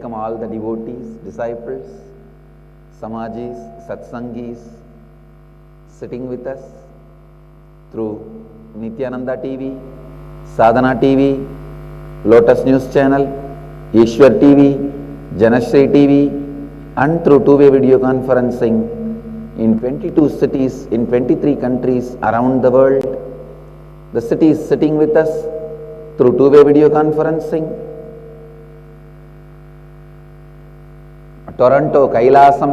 welcome all the devotees, disciples, Samajis, Satsangis sitting with us through Nithyananda TV, Sadhana TV, Lotus News Channel, Ishwar TV, Janashri TV, and through two-way video conferencing in 22 cities in 23 countries around the world. The cities sitting with us through two-way video conferencing: Toronto, Kailasam;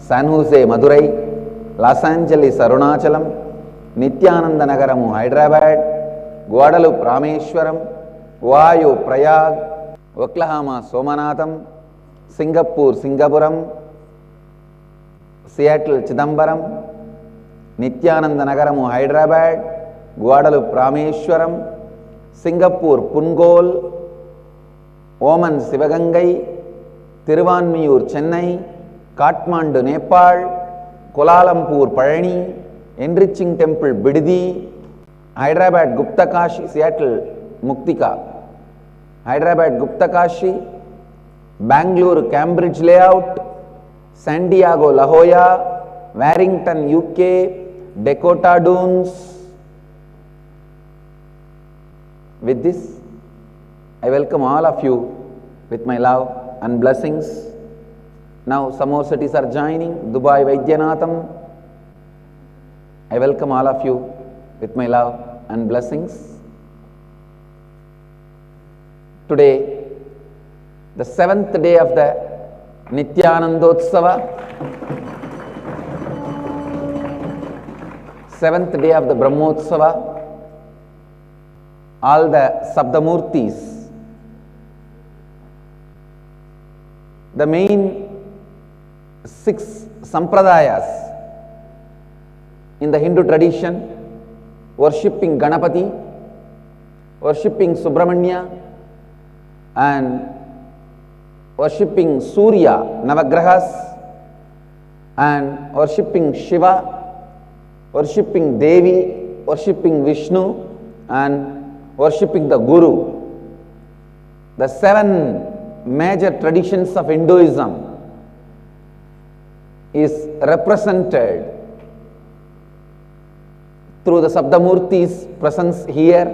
San Jose, Madurai; Los Angeles, Arunachalam; Nithyananda Nagara, Hyderabad; Guadalupe, Rameshwaram; Vayu, Prayag; Oklahoma, Somanatham; Singapore, Singapuram; Seattle, Chidambaram; Nithyananda Nagara, Hyderabad; Guadalupe, Rameshwaram; Singapore, Pungol; Oman, Sivagangai; Tiruvanmiyur, Chennai; Kathmandu, Nepal; Kuala Lumpur, Palani; Enriching Temple, Bididi; Hyderabad, Gupta Kashi; Seattle, Muktika; Hyderabad, Gupta Kashi; Bangalore, Cambridge Layout; San Diego, La Jolla; Warrington, UK; Dakota Dunes. With this, I welcome all of you with my love and blessings. Now some more cities are joining. Dubai, Vaidyanatham. I welcome all of you with my love and blessings. Today, the 7th day of the Nithyanandotsava, 7th day of the Brahmotsava, all the Saptha Murthis, the main 6 Sampradayas in the Hindu tradition, worshipping Ganapathi, worshipping Subramanya, and worshipping Surya, Navagrahas, and worshipping Shiva, worshipping Devi, worshipping Vishnu, and worshipping the Guru. The 7 major traditions of Hinduism is represented through the Saptha Murthis' presence here.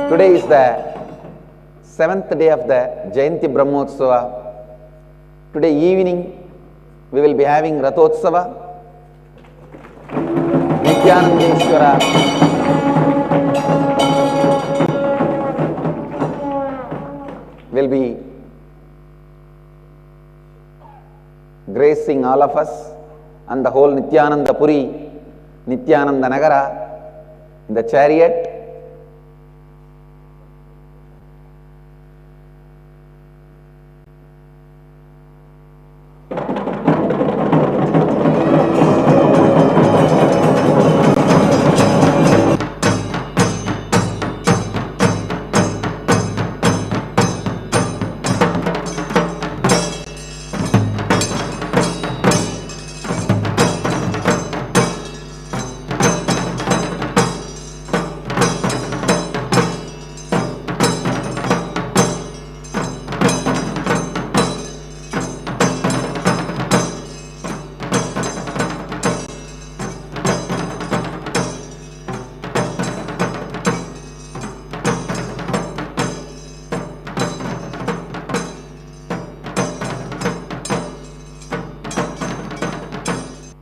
Today is the 7th day of the Jayanthi Brahmotsava. Today evening we will be having Rathotsava. Nithyanandeshwara will be gracing all of us and the whole Nithyanandapuri, Nithyananda Nagara in the chariot.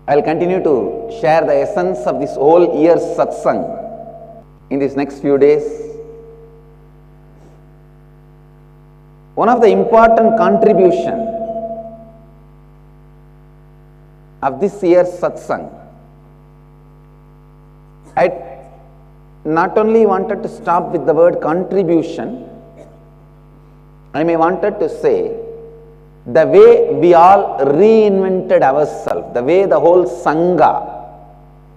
I will continue to share the essence of this whole year's Satsang in these next few days. One of the important contribution of this year's Satsang, I not only wanted to stop with the word contribution, I may wanted to say the way we all reinvented ourselves, the way the whole Sangha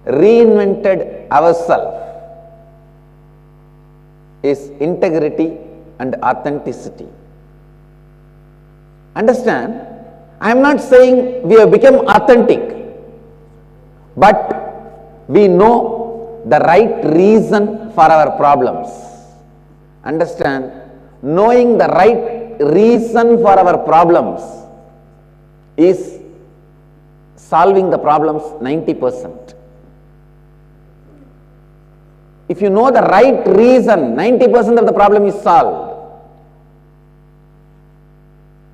reinvented ourselves is integrity and authenticity. Understand, I am not saying we have become authentic, but we know the right reason for our problems. Understand? Knowing the right reason for our problems is solving the problems 90%. If you know the right reason, 90% of the problem is solved.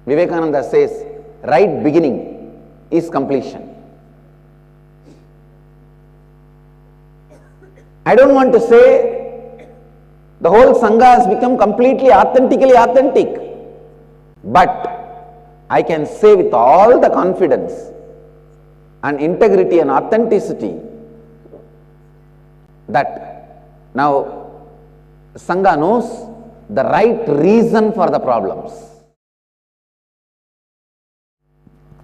Vivekananda says, right beginning is completion. I don't want to say the whole Sangha has become completely authentically authentic, but I can say with all the confidence and integrity and authenticity that now Sangha knows the right reason for the problems.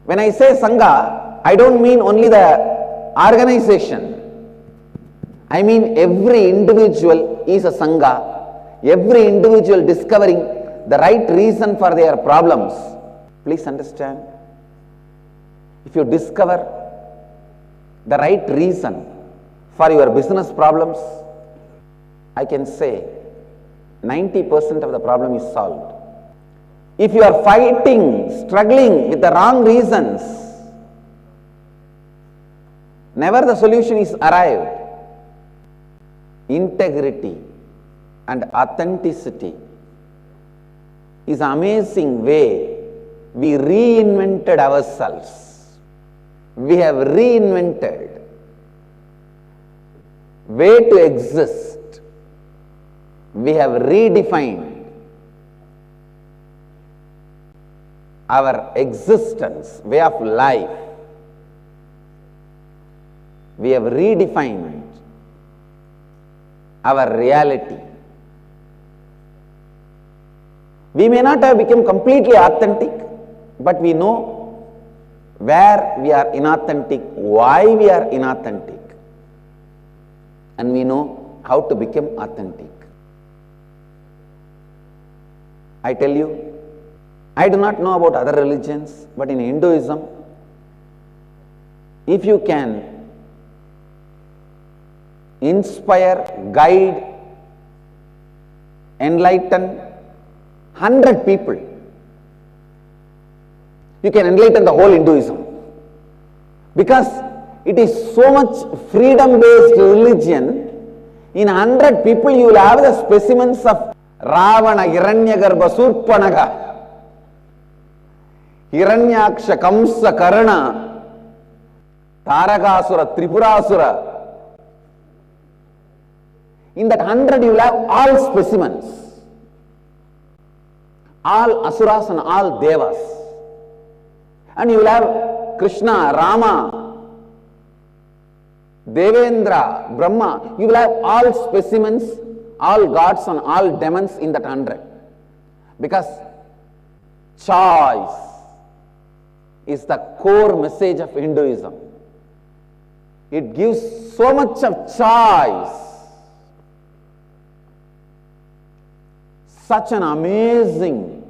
When I say Sangha, I don't mean only the organization. I mean every individual is a Sangha, every individual discovering the right reason for their problems. Please understand, if you discover the right reason for your business problems, I can say 90% of the problem is solved. If you are fighting, struggling with the wrong reasons, never the solution is arrived. Integrity and authenticity is an amazing way we reinvented ourselves. We have reinvented way to exist. We have redefined our existence, way of life. We have redefined our reality. We may not have become completely authentic, but we know where we are inauthentic, why we are inauthentic, and we know how to become authentic. I tell you, I do not know about other religions, but in Hinduism, if you can inspire, guide, enlighten 100 people, you can enlighten the whole Hinduism, because it is so much freedom-based religion. In 100 people you will have the specimens of Ravana, Hiranyagarbha, Surpanaga, Hiranyaksha, Kamsa, Karna, Tarakasura, Tripurasura. In that 100 you will have all specimens, all asuras and all devas, and you will have Krishna, Rama, Devendra, Brahma. You will have all specimens, all gods and all demons in that 100, because choice is the core message of Hinduism. It gives so much of choice. Such an amazing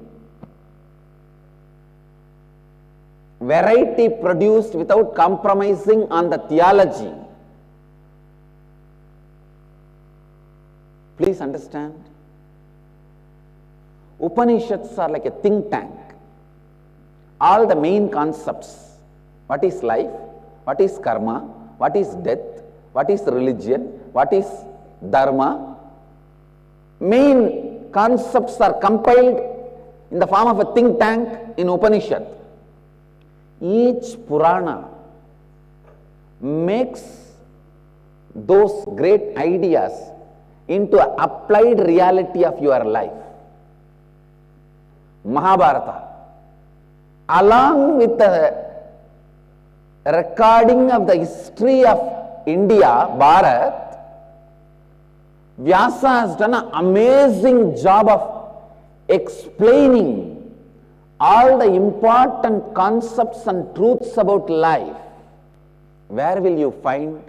variety produced without compromising on the theology. Please understand, Upanishads are like a think tank. All the main concepts, what is life, what is karma, what is death, what is religion, what is dharma, main concepts are compiled in the form of a think tank in Upanishad. Each Purana makes those great ideas into an applied reality of your life. Mahabharata, along with the recording of the history of India, Bharat, Vyasa has done an amazing job of explaining all the important concepts and truths about life. Where will you find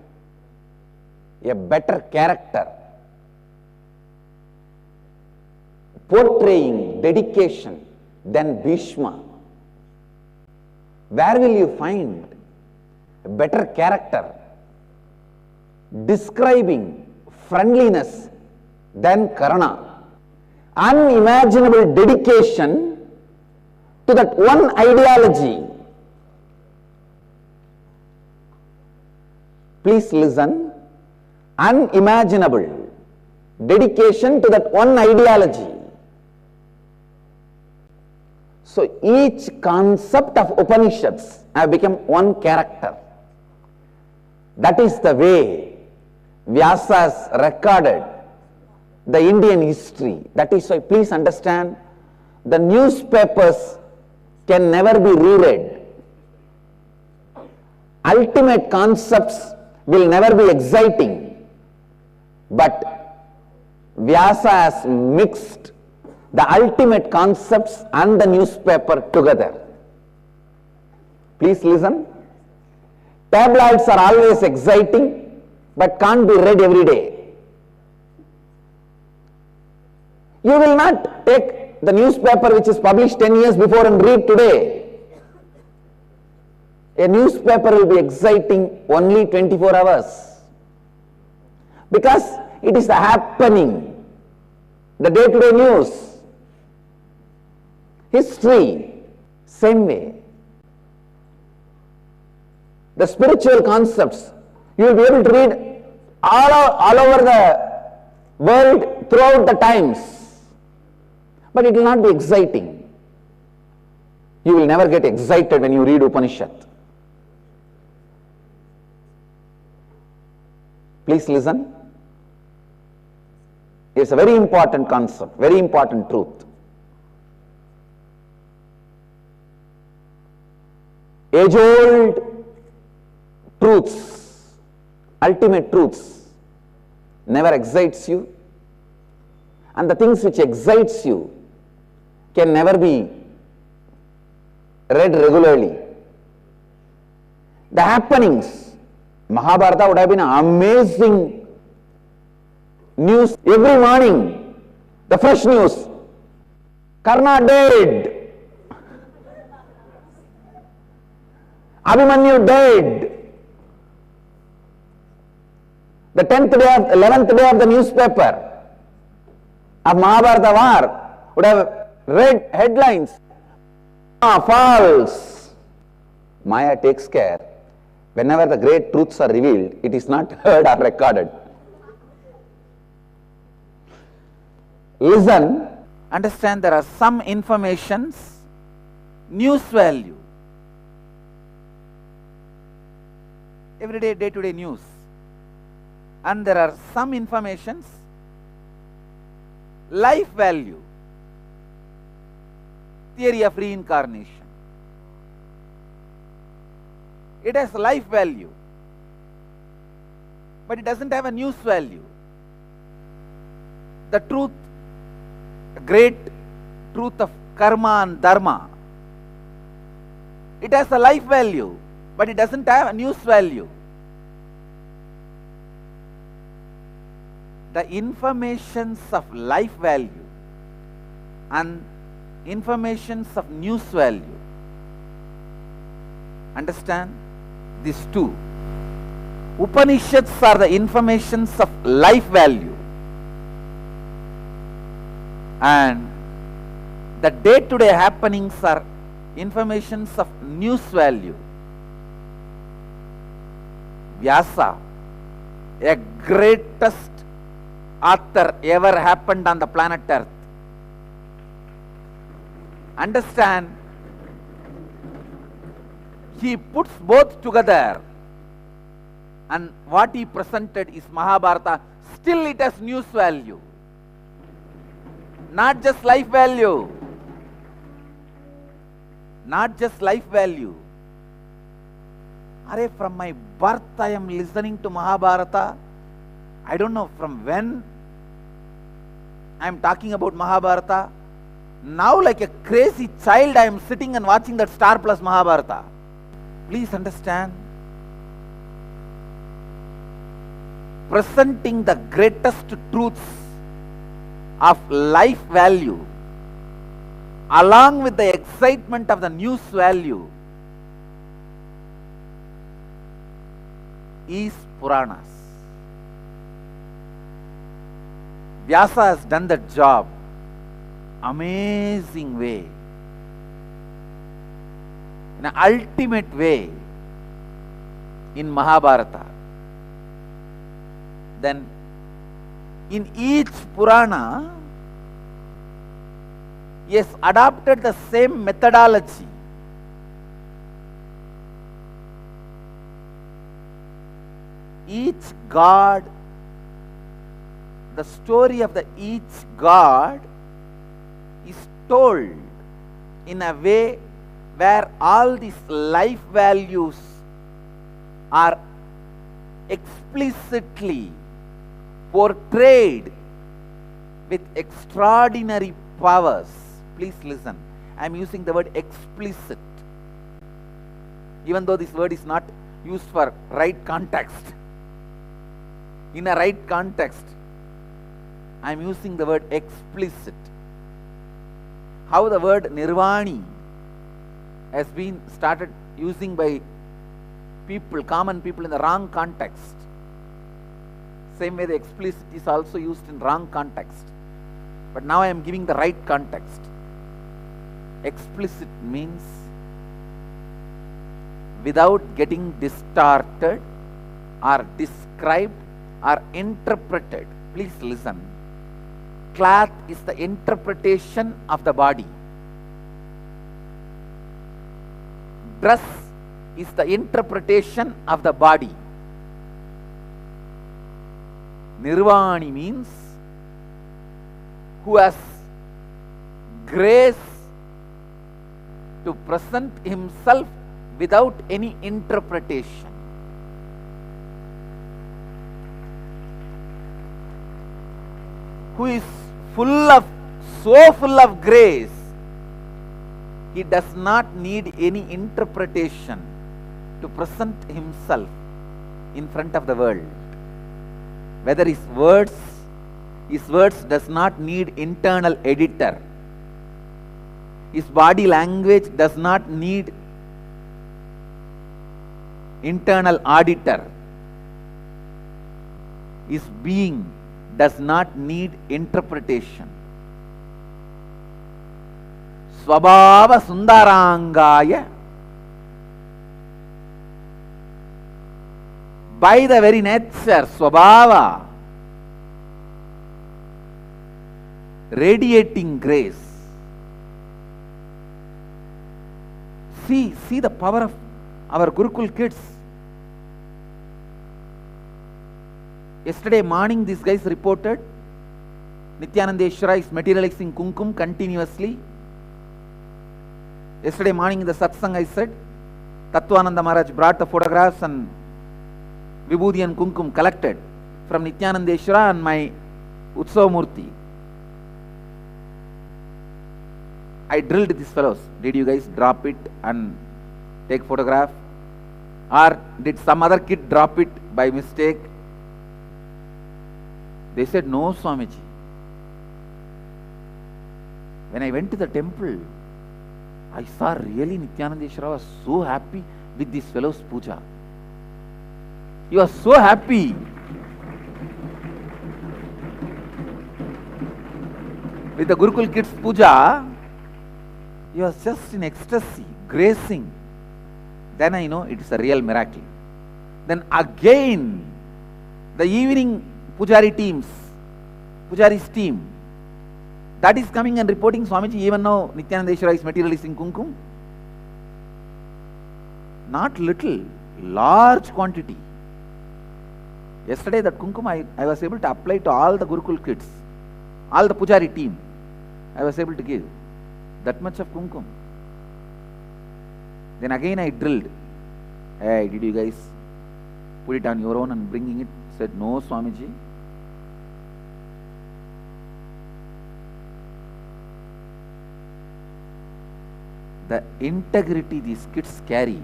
a better character portraying dedication than Bhishma? Where will you find a better character describing friendliness than karana, unimaginable dedication to that one ideology. Please listen, unimaginable dedication to that one ideology. So each concept of Upanishads have become one character. That is the way Vyasa has recorded the Indian history. That is why, please understand, the newspapers can never be reread. Ultimate concepts will never be exciting, but Vyasa has mixed the ultimate concepts and the newspaper together. Please listen. Tabloids are always exciting, but can't be read every day. You will not take the newspaper which is published 10 years before and read today. A newspaper will be exciting only 24 hours. Because it is the happening, the day-to-day news. History, same way. The spiritual concepts, you will be able to read all over the world throughout the times. But it will not be exciting. You will never get excited when you read Upanishad. Please listen. It's a very important concept, very important truth. Age-old truths, ultimate truths, never excites you, and the things which excites you can never be read regularly. The happenings, Mahabharata would have been an amazing news every morning, the fresh news. Karna dead. Abhimanyu died. The 11th day of the newspaper of Mahabharata war would have read headlines. False. Maya takes care. Whenever the great truths are revealed, it is not heard or recorded. Listen. Understand, there are some informations, news value. Everyday, day-to-day news. And there are some informations, life value. Theory of reincarnation. It has life value, but it doesn't have a news value. The truth, the great truth of karma and dharma, it has a life value, but it doesn't have a news value. The informations of life value and informations of news value, understand these two. Upanishads are the informations of life value, and the day-to-day happenings are informations of news value. Vyasa, a greatest author ever happened on the planet Earth. Understand, he puts both together, and what he presented is Mahabharata. Still it has news value, not just life value. Not just life value. Arey, from my birth I am listening to Mahabharata. I don't know from when I am talking about Mahabharata. Now like a crazy child I am sitting and watching that Star Plus Mahabharata. Please understand, presenting the greatest truths of life value along with the excitement of the news value is Puranas. Vyasa has done that job. Amazing way. In an ultimate way in Mahabharata. Then in each Purana, he has adopted the same methodology. Each god, the story of each god is told in a way where all these life values are explicitly portrayed with extraordinary powers. Please listen. I am using the word explicit, even though this word is not used for right context. In a right context, I am using the word explicit. How the word nirvani has been started using by people, common people, in the wrong context. Same way the explicit is also used in wrong context. But now I am giving the right context. Explicit means without getting distorted or described or interpreted. Please listen. Cloth is the interpretation of the body. Dress is the interpretation of the body. Nirvani means who has grace to present himself without any interpretation. Who is so full of grace, he does not need any interpretation to present himself in front of the world. Whether his words does not need internal editor. His body language does not need internal auditor. His being does not need interpretation. Swabhava Sundarangaya. By the very nature, Swabhava, radiating grace. See the power of our Gurukul kids. Yesterday morning, these guys reported Nithyanandeshwara is materializing kumkum continuously. Yesterday morning in the Satsang, I said Tattvananda Maharaj brought the photographs and Vibhuti and kumkum collected from Nithyanandeshwara and my Saptha Murthis. I drilled these fellows. Did you guys drop it and take photograph? Or did some other kid drop it by mistake? They said, no, Swamiji. When I went to the temple, I saw really Nithyanandeshwara was so happy with this fellow's puja. He was so happy. With the Gurukul kids puja, he was just in ecstasy, gracing. Then I know it is a real miracle. Then again, the evening Pujari's team, that is coming and reporting, Swamiji, even now Nithyanandeshwara is materializing kumkum. Not little, large quantity. Yesterday that kumkum I was able to apply to all the Gurukul kids, all the Pujari team. I was able to give that much of kumkum. Then again I drilled. Hey, did you guys put it on your own and bringing it? Said, no, Swamiji. The integrity these kids carry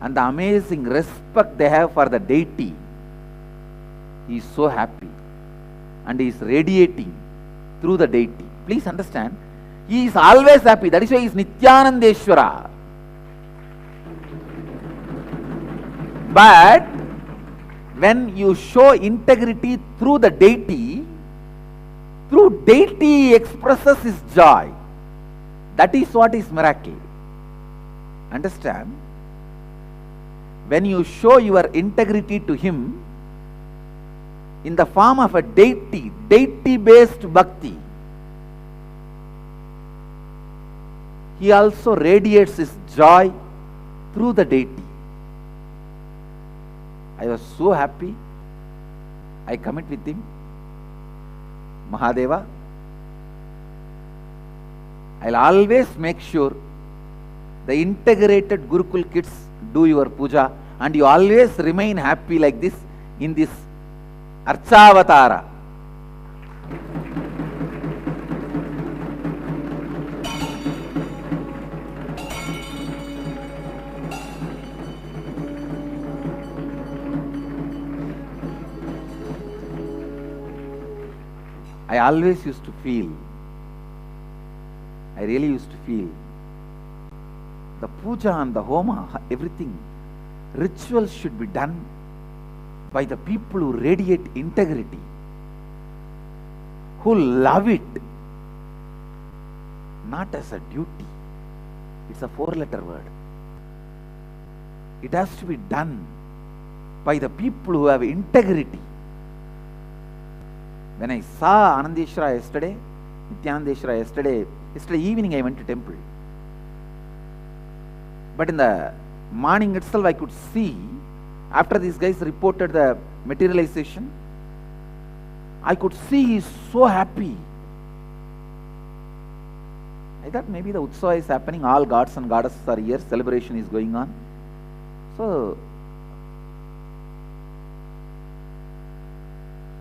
and the amazing respect they have for the deity, he is so happy and he is radiating through the deity. Please understand, he is always happy. That is why he is Nithyanandeshwara. But when you show integrity through the deity expresses his joy. That is what is miracle. Understand? When you show your integrity to him in the form of a deity-based bhakti, he also radiates his joy through the deity. I was so happy. I commit with him. Mahadeva, I'll always make sure the integrated Gurukul kids do your puja and you always remain happy like this in this Archavatara. I always used to feel, I really used to feel, the puja and the homa, everything, rituals should be done by the people who radiate integrity, who love it, not as a duty. It's a 4-letter word. It has to be done by the people who have integrity. When I saw Anandeshwara yesterday, Nithyanandeshwara yesterday evening I went to temple. But in the morning itself I could see, after these guys reported the materialization, I could see he is so happy. I thought maybe the Utsava is happening, all gods and goddesses are here, celebration is going on. So,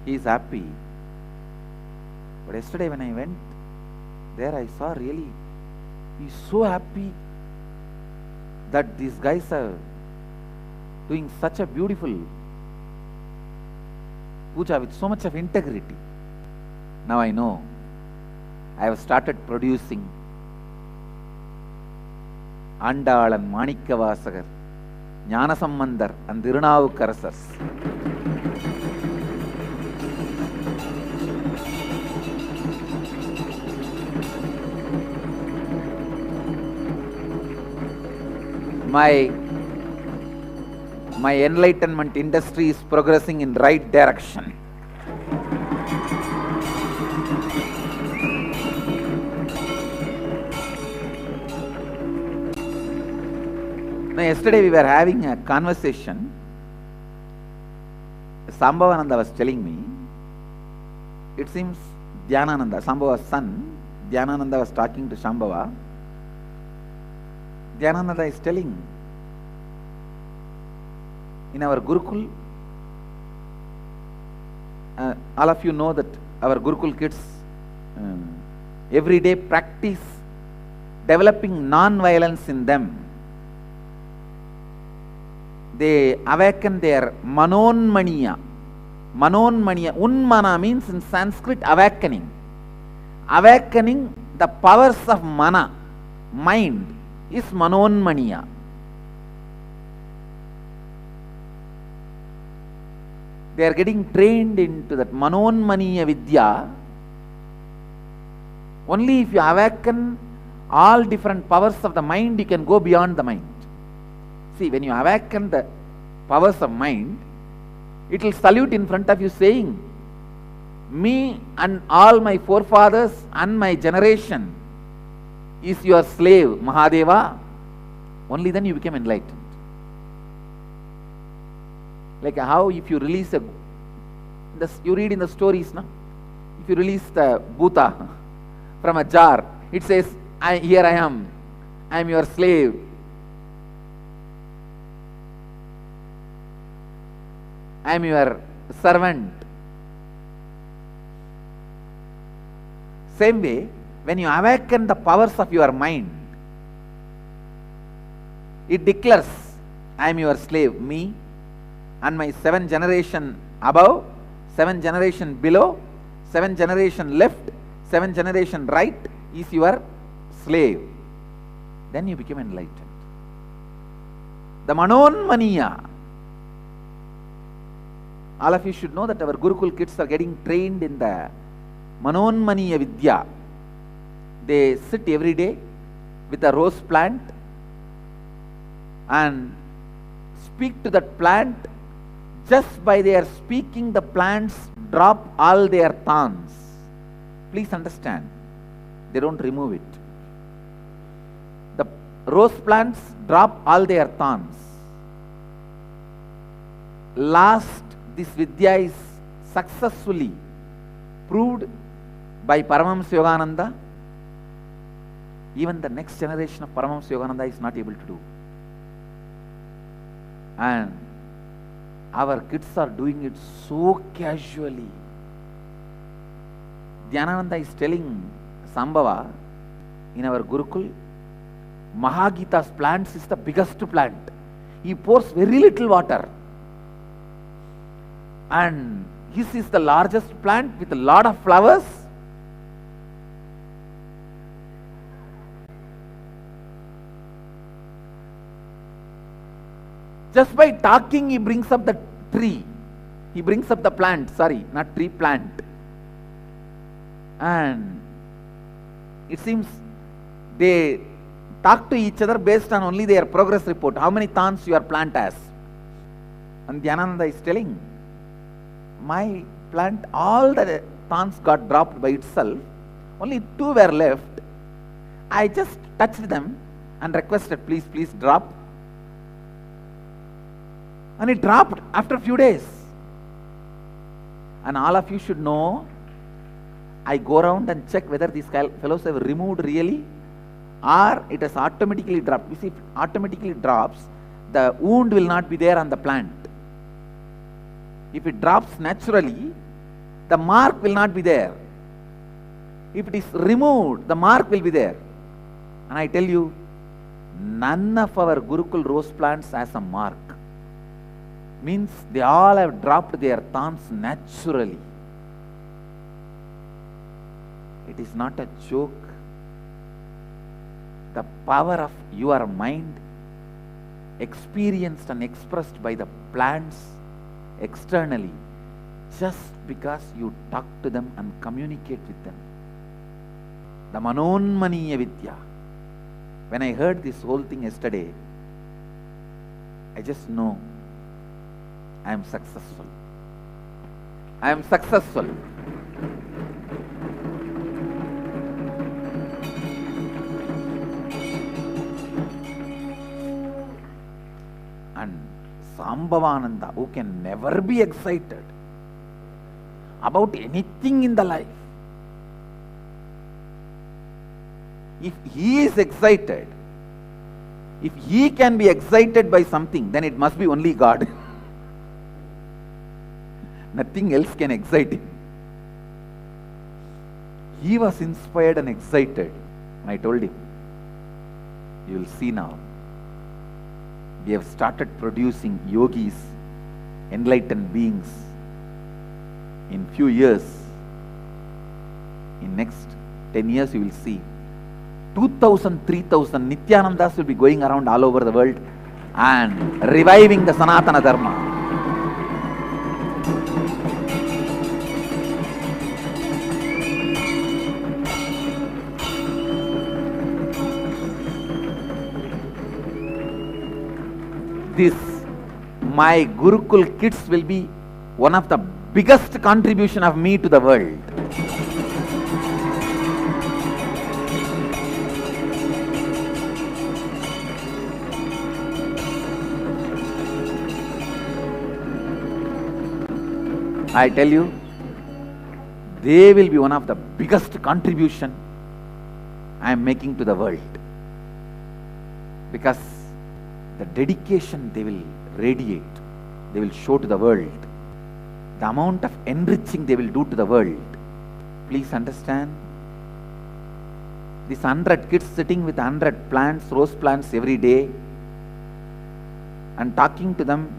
he is happy. But yesterday when I went there, I saw really, he is so happy that these guys are doing such a beautiful puja with so much of integrity. Now I know, I have started producing Andal and Manikavasagar, Jnanasambandar and Thirunavukarasars. My enlightenment industry is progressing in right direction. Now, yesterday we were having a conversation. Sambhavananda was telling me, it seems Dhyanananda, Sambhava's son, Dhyanananda was talking to Shambhava. Dhyanananda is telling, in our Gurukul, all of you know that our Gurukul kids every day practice developing non-violence in them. They awaken their manonmaniya. Manonmaniya, unmana means in Sanskrit awakening. Awakening the powers of mana, mind, is manonmaniya. They are getting trained into that manonmaniya vidya. Only if you awaken all different powers of the mind, you can go beyond the mind. See, when you awaken the powers of mind, it will salute in front of you saying, me and all my forefathers and my generation is your slave, Mahadeva. Only then you become enlightened. Like how if you release you read in the stories, no? If you release the bhuta from a jar, it says, here I am your slave. I am your servant. Same way, when you awaken the powers of your mind, it declares, I am your slave, me and my 7 generation above, 7 generation below, 7 generation left, 7 generation right is your slave. Then you become enlightened. The manonmaniya, all of you should know that our Gurukul kids are getting trained in the Manonmaniya Vidya. They sit every day with a rose plant and speak to that plant. Just by their speaking, the plants drop all their thorns. Please understand, they don't remove it. The rose plants drop all their thorns. Last, this Vidya is successfully proved by Paramahamsa Yogananda. Even the next generation of Paramahamsa Yogananda is not able to do. And our kids are doing it so casually. Dhyanananda is telling Sambhava in our Gurukul, Mahagita's plants is the biggest plant. He pours very little water. And his is the largest plant with a lot of flowers. Just by talking, he brings up the tree. He brings up the plant, sorry, not tree, plant. And it seems they talk to each other based on only their progress report. How many thorns your plant has? And Dhyanananda is telling, my plant, all the thorns got dropped by itself. Only 2 were left. I just touched them and requested, please, please drop. And it dropped after a few days. And all of you should know, I go around and check whether these fellows have removed really or it has automatically dropped. You see, if it automatically drops, the wound will not be there on the plant. If it drops naturally, the mark will not be there. If it is removed, the mark will be there. And I tell you, none of our Gurukul rose plants has a mark. Means they all have dropped their thorns naturally. It is not a joke. The power of your mind, experienced and expressed by the plants externally, just because you talk to them and communicate with them. The Manonmaniya Vidya. When I heard this whole thing yesterday, I just know I am successful. I am successful. And Sambhavananda, who can never be excited about anything in the life, if he is excited, if he can be excited by something, then it must be only God. Nothing else can excite him. He was inspired and excited. And I told him, you will see now, we have started producing yogis, enlightened beings. In few years, in next 10 years, you will see 2,000, 3,000 Nithyanandas will be going around all over the world and reviving the Sanatana Dharma. This, my Gurukul kids will be one of the biggest contribution of me to the world. I tell you, they will be one of the biggest contribution I am making to the world. Because the dedication they will radiate, they will show to the world, the amount of enriching they will do to the world. Please understand, these 100 kids sitting with 100 plants, rose plants every day, and talking to them,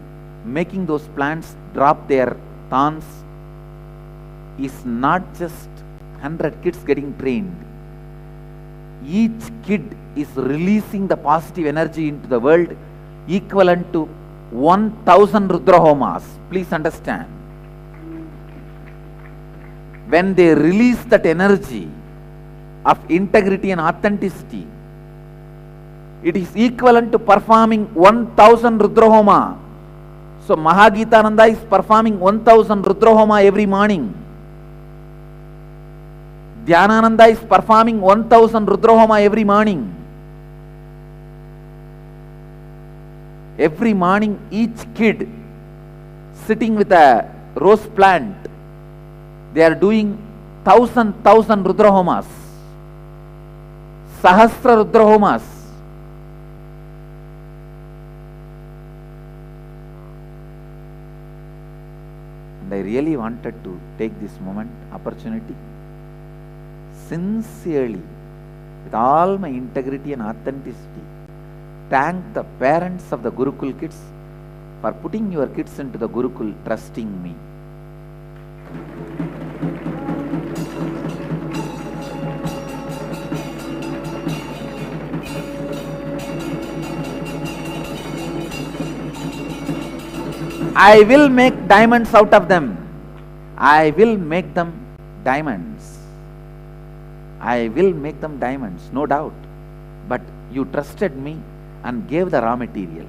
making those plants drop their thorns, is not just 100 kids getting trained. Each kid is releasing the positive energy into the world equivalent to 1,000 Rudra Homas. Please understand. when they release that energy of integrity and authenticity, it is equivalent to performing 1000 Rudrahoma. So Mahagitananda is performing 1000 Rudrahoma every morning. Dhyanananda is performing 1000 Rudrahoma every morning. Every morning each kid sitting with a rose plant, they are doing 1000 Rudrahomas, Sahasra Rudrahomas. And I really wanted to take this moment, opportunity, sincerely, with all my integrity and authenticity, thank the parents of the Gurukul kids for putting your kids into the Gurukul, trusting me. I will make diamonds out of them. I will make them diamonds. I will make them diamonds, no doubt. But you trusted me and gave the raw material.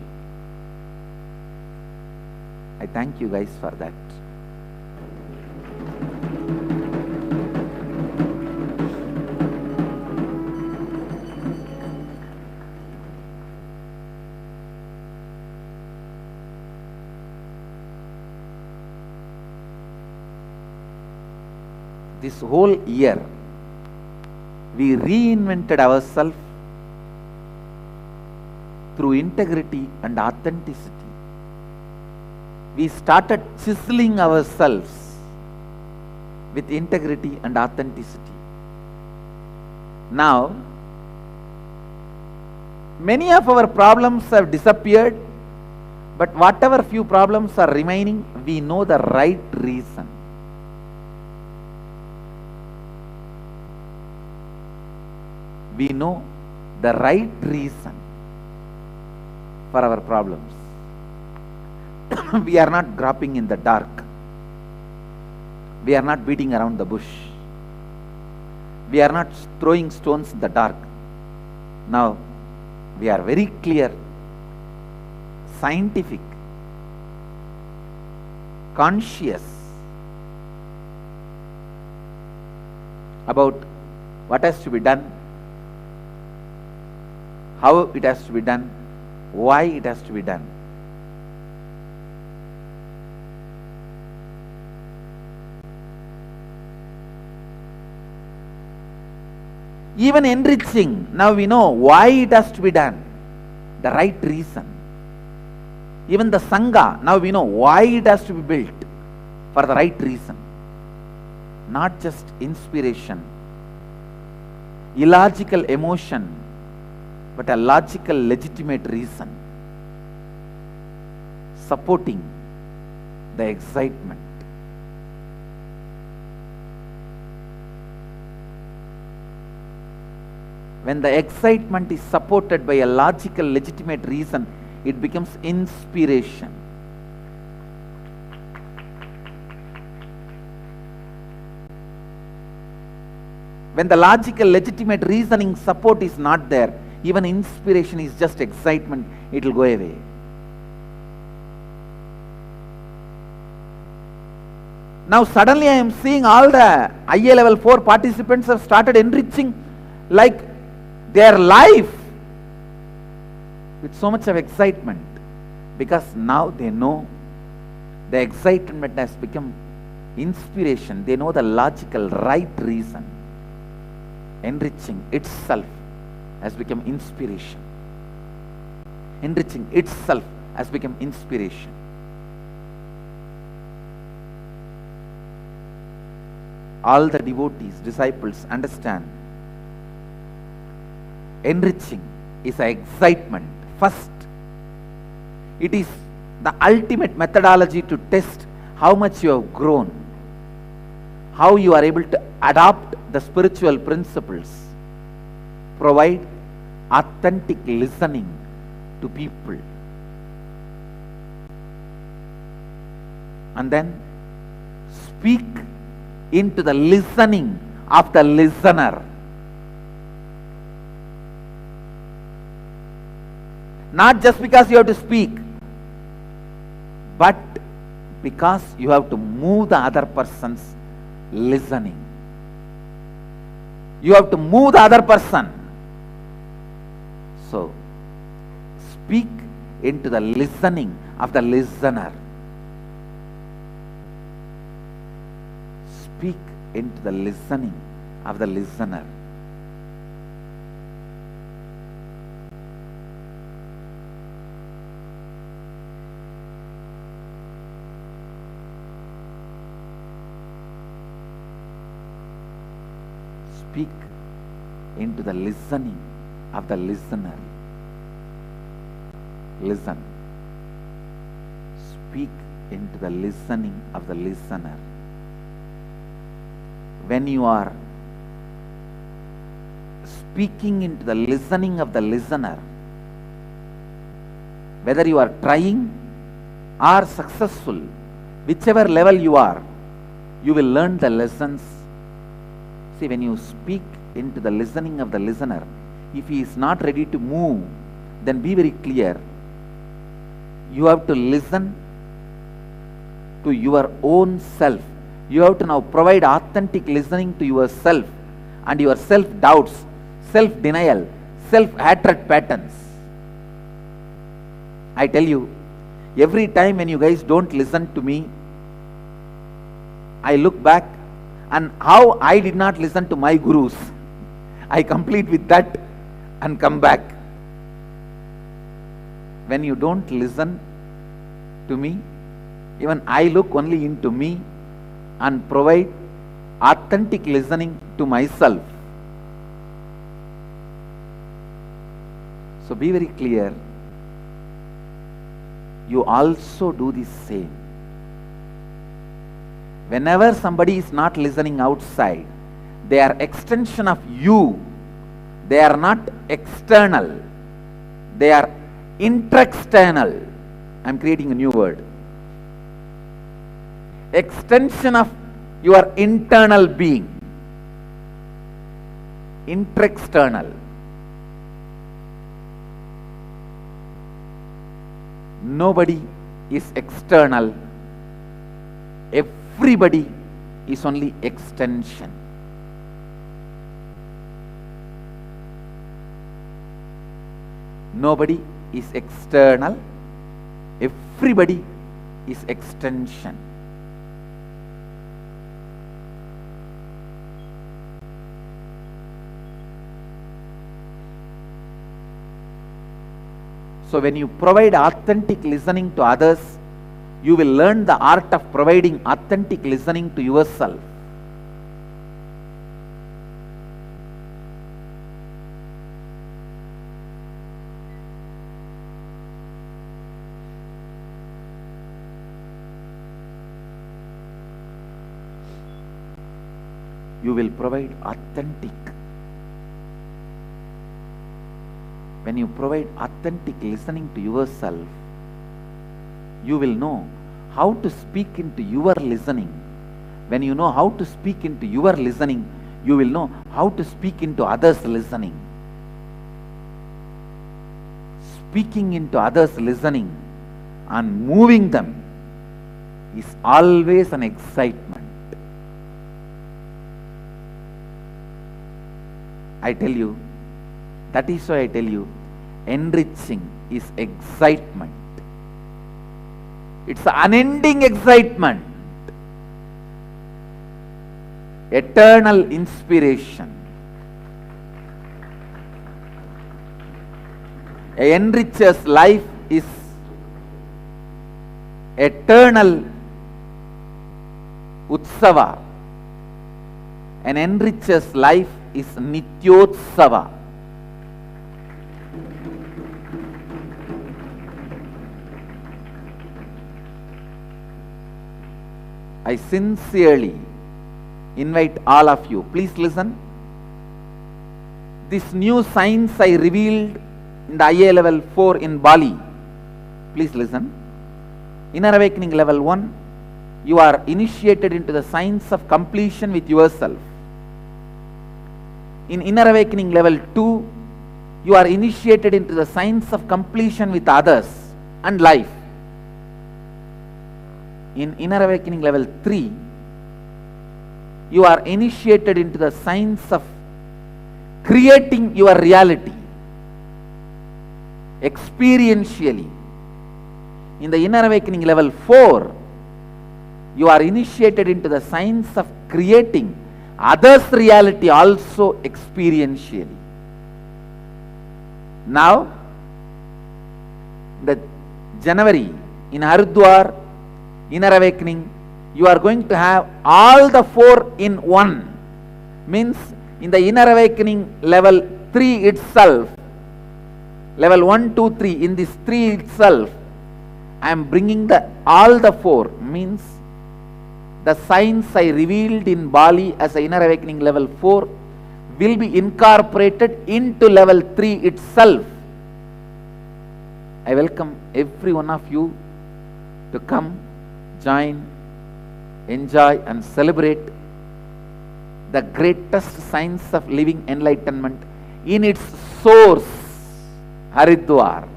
I thank you guys for that. This whole year, we reinvented ourselves through integrity and authenticity. We started chiseling ourselves with integrity and authenticity. Now, many of our problems have disappeared, but whatever few problems are remaining, we know the right reason. We know the right reason for our problems. We are not groping in the dark. We are not beating around the bush. We are not throwing stones in the dark. Now, we are very clear, scientific, conscious about what has to be done, how it has to be done, why it has to be done. Even enriching, now we know why it has to be done, the right reason. Even the Sangha, now we know why it has to be built, for the right reason. Not just inspiration, illogical emotion, but a logical, legitimate reason, supporting the excitement. When the excitement is supported by a logical, legitimate reason, it becomes inspiration. When the logical, legitimate reasoning support is not there, even inspiration is just excitement, it will go away. Now suddenly I am seeing all the IA level 4 participants have started enriching like their life with so much of excitement, because now they know the excitement has become inspiration. They know the logical right reason. Enriching itself has become inspiration. Enriching itself has become inspiration. All the devotees, disciples understand enriching is an excitement. First, it is the ultimate methodology to test how much you have grown, how you are able to adopt the spiritual principles, provide authentic listening to people, and then speak into the listening of the listener. Not just because you have to speak, but because you have to move the other person's listening. You have to move the other person. So, speak into the listening of the listener. Speak into the listening of the listener. Speak into the listening of the listener. Listen. Speak into the listening of the listener. When you are speaking into the listening of the listener, whether you are trying or successful, whichever level you are, you will learn the lessons. See, when you speak into the listening of the listener, if he is not ready to move, then be very clear. You have to listen to your own self. You have to now provide authentic listening to yourself and your self-doubts, self-denial, self-hatred patterns. I tell you, every time when you guys don't listen to me, I look back and how I did not listen to my gurus. I complete with that and come back. When you don't listen to me, even I look only into me and provide authentic listening to myself. So be very clear. You also do the same. Whenever somebody is not listening outside, they are extension of you. They are not external. They are intra-external. I am creating a new word. Extension of your internal being. Intra-external. Nobody is external. Everybody is only extension. Nobody is external. Everybody is extension. So when you provide authentic listening to others, you will learn the art of providing authentic listening to yourself. You will provide authentic. When you provide authentic listening to yourself, you will know how to speak into your listening. When you know how to speak into your listening, you will know how to speak into others' listening. Speaking into others' listening and moving them is always an excitement. I tell you, that is why I tell you, enriching is excitement. It's an unending excitement. Eternal inspiration. A enricher's life is eternal utsava. An enricher's life is Nithyanandosava. I sincerely invite all of you, please listen. This new science I revealed in the IA level 4 in Bali. Please listen. Inner awakening level 1, you are initiated into the science of completion with yourself. In inner awakening level 2, you are initiated into the science of completion with others and life. In inner awakening level 3, you are initiated into the science of creating your reality experientially. In the inner awakening level 4, you are initiated into the science of creating others' reality also experientially. Now, the January in Haridwar, inner awakening, you are going to have all the 4 in one. Means in the inner awakening level 3 itself, level 1, 2, 3, in this 3 itself, I am bringing all the 4. Means the science I revealed in Bali as a inner awakening level 4 will be incorporated into level 3 itself. I welcome every one of you to come, join, enjoy and celebrate the greatest science of living enlightenment in its source, Haridwar.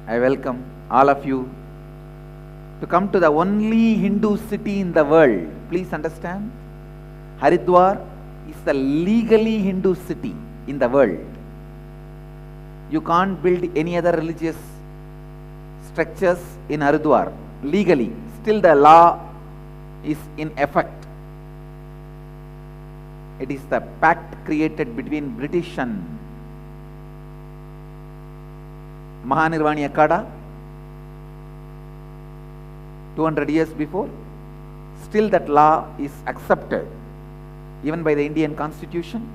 I welcome all of you to come to the only Hindu city in the world. Please understand, Haridwar is the legally Hindu city in the world. You can't build any other religious structures in Haridwar legally. Still the law is in effect. It is the pact created between British and Mahanirvani Akada 200 years before. Still that law is accepted even by the Indian Constitution.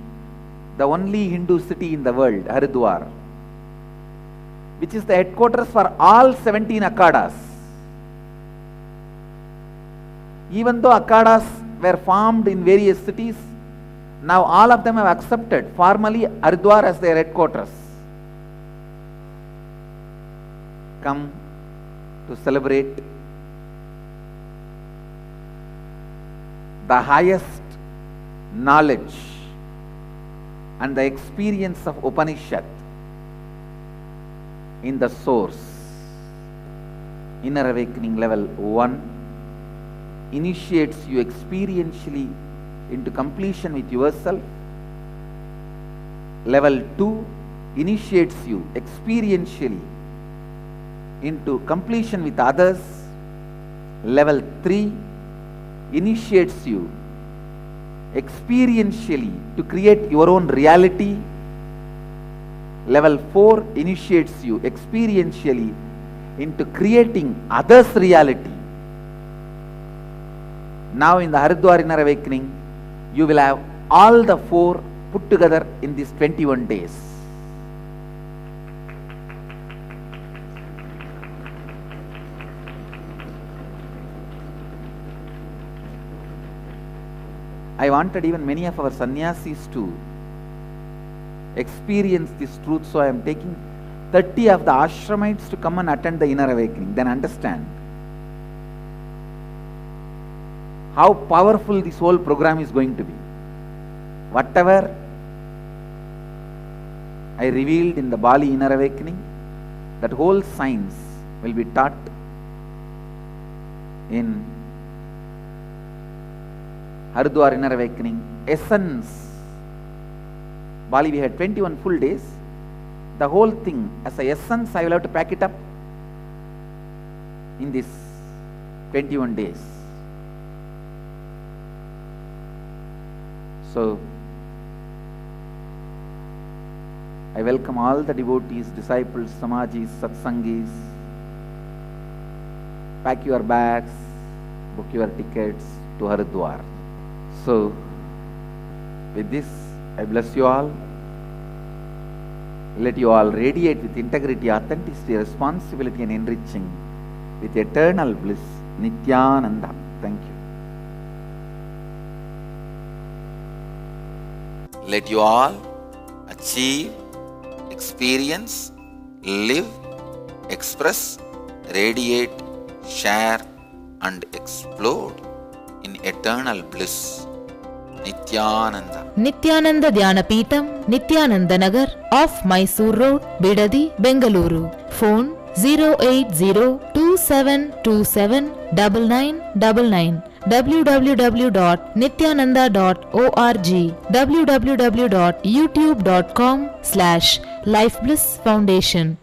The only Hindu city in the world, Haridwar, which is the headquarters for all 17 Akadas. Even though Akadas were formed in various cities, now all of them have accepted formally Haridwar as their headquarters. Come to celebrate the highest knowledge and the experience of Upanishad in the source. Inner awakening level 1 initiates you experientially into completion with yourself. Level 2 initiates you experientially into completion with others. Level 3 initiates you experientially to create your own reality. Level 4 initiates you experientially into creating others' reality. Now in the Haridwar inner awakening, you will have all the 4 put together in these 21 days. I wanted even many of our sannyasis to experience this truth, so I am taking 30 of the ashramites to come and attend the inner awakening. Then understand how powerful this whole program is going to be. Whatever I revealed in the Bali inner awakening, that whole science will be taught in Haridwar inner awakening. Essence, Bali we had 21 full days. The whole thing as a essence, I will have to pack it up in this 21 days. So, I welcome all the devotees, disciples, samajis, satsangis. Pack your bags, book your tickets to Haridwar. So, with this, I bless you all. Let you all radiate with integrity, authenticity, responsibility and enriching with eternal bliss. Nithyananda. Thank you. Let you all achieve, experience, live, express, radiate, share and explode in eternal bliss. Nithyananda. Nithyananda Dhyanapitham, Nithyananda Nagar, off Mysore Road, Bidadi, Bengaluru. Phone 08027279999. www.nithyananda.org. www.youtube.com/Life Bliss Foundation.